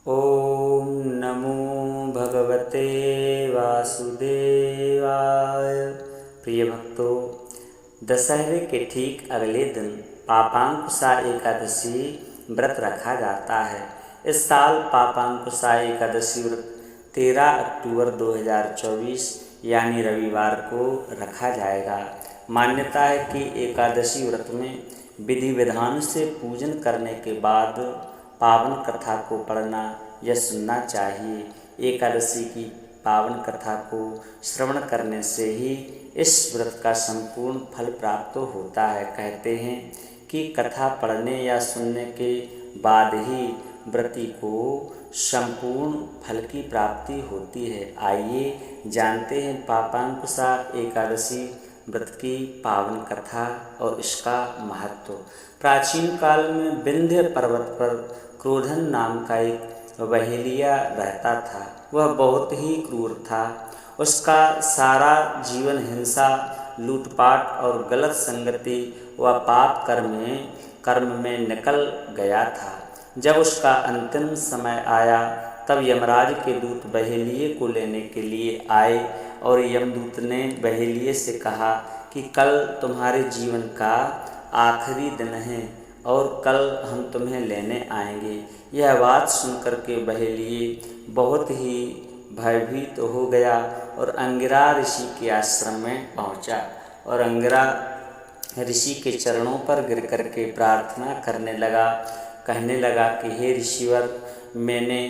ओम नमो भगवते वासुदेवाय। प्रिय भक्तों, दशहरे के ठीक अगले दिन पापांकुशा एकादशी व्रत रखा जाता है। इस साल पापांकुशा एकादशी व्रत 13 अक्टूबर 2024 यानी रविवार को रखा जाएगा। मान्यता है कि एकादशी व्रत में विधि विधान से पूजन करने के बाद पावन कथा को पढ़ना या सुनना चाहिए। एकादशी की पावन कथा को श्रवण करने से ही इस व्रत का संपूर्ण फल प्राप्त होता है। कहते हैं कि कथा पढ़ने या सुनने के बाद ही व्रती को संपूर्ण फल की प्राप्ति होती है। आइए जानते हैं पापांकुशा एकादशी व्रत की पावन कथा और इसका महत्व। प्राचीन काल में विंध्य पर्वत पर क्रोधन नाम का एक बहेलिया रहता था। वह बहुत ही क्रूर था। उसका सारा जीवन हिंसा, लूटपाट और गलत संगति व पाप कर्म में निकल गया था। जब उसका अंतिम समय आया तब यमराज के दूत बहेलिये को लेने के लिए आए और यमदूत ने बहेलिये से कहा कि कल तुम्हारे जीवन का आखिरी दिन है और कल हम तुम्हें लेने आएंगे। यह बात सुनकर के बहेलिये बहुत ही भयभीत हो गया और अंगिरा ऋषि के आश्रम में पहुंचा और अंगिरा ऋषि के चरणों पर गिर कर के प्रार्थना करने लगा। कहने लगा कि हे ऋषिवर, मैंने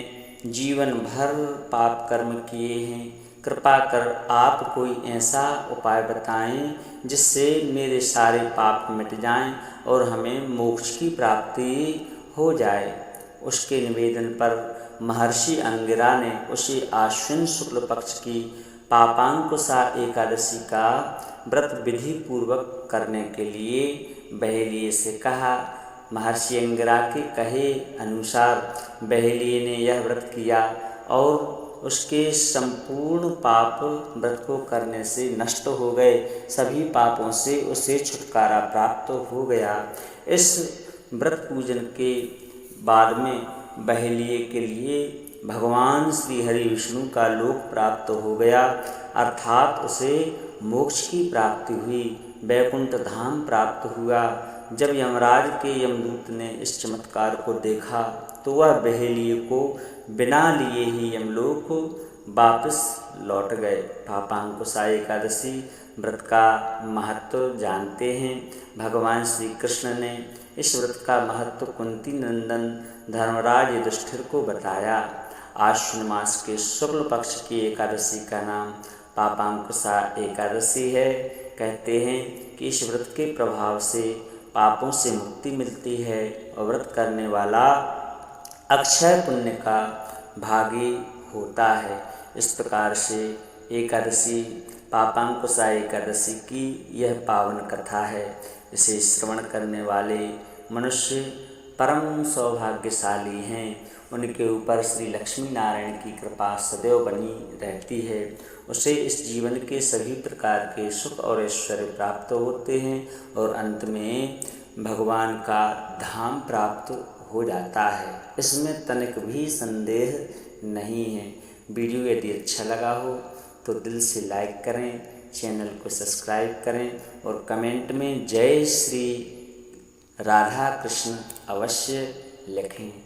जीवन भर पाप कर्म किए हैं। कृपा कर आप कोई ऐसा उपाय बताएं जिससे मेरे सारे पाप मिट जाएं और हमें मोक्ष की प्राप्ति हो जाए। उसके निवेदन पर महर्षि अंगिरा ने उसे आश्विन शुक्ल पक्ष की पापांकुशा एकादशी का व्रत विधि पूर्वक करने के लिए बहेलिये से कहा। महर्षि अंगिरा के कहे अनुसार बहेलिये ने यह व्रत किया और उसके संपूर्ण पाप व्रत को करने से नष्ट हो गए। सभी पापों से उसे छुटकारा प्राप्त हो गया। इस व्रत पूजन के बाद में बहेलिये के लिए भगवान श्री हरि विष्णु का लोक प्राप्त हो गया, अर्थात उसे मोक्ष की प्राप्ति हुई, वैकुंठ धाम प्राप्त हुआ। जब यमराज के यमदूत ने इस चमत्कार को देखा तो वह बहेलिये को बिना लिए ही यमलोक वापस लौट गए। पापांकुशा एकादशी व्रत का महत्व जानते हैं। भगवान श्री कृष्ण ने इस व्रत का महत्व कुंती नंदन धर्मराज युधिष्ठिर को बताया। आश्विन मास के शुक्ल पक्ष की एकादशी का नाम पापांकुशा एकादशी है। कहते हैं कि इस व्रत के प्रभाव से पापों से मुक्ति मिलती है और व्रत करने वाला अक्षय पुण्य का भागी होता है। इस प्रकार से एकादशी पापांकुशा एकादशी की यह पावन कथा है। इसे श्रवण करने वाले मनुष्य परम सौभाग्यशाली हैं। उनके ऊपर श्री लक्ष्मी नारायण की कृपा सदैव बनी रहती है। उसे इस जीवन के सभी प्रकार के सुख और ऐश्वर्य प्राप्त होते हैं और अंत में भगवान का धाम प्राप्त हो जाता है। इसमें तनिक भी संदेह नहीं है। वीडियो यदि अच्छा लगा हो तो दिल से लाइक करें, चैनल को सब्सक्राइब करें और कमेंट में जय श्री राधा कृष्ण अवश्य लिखें।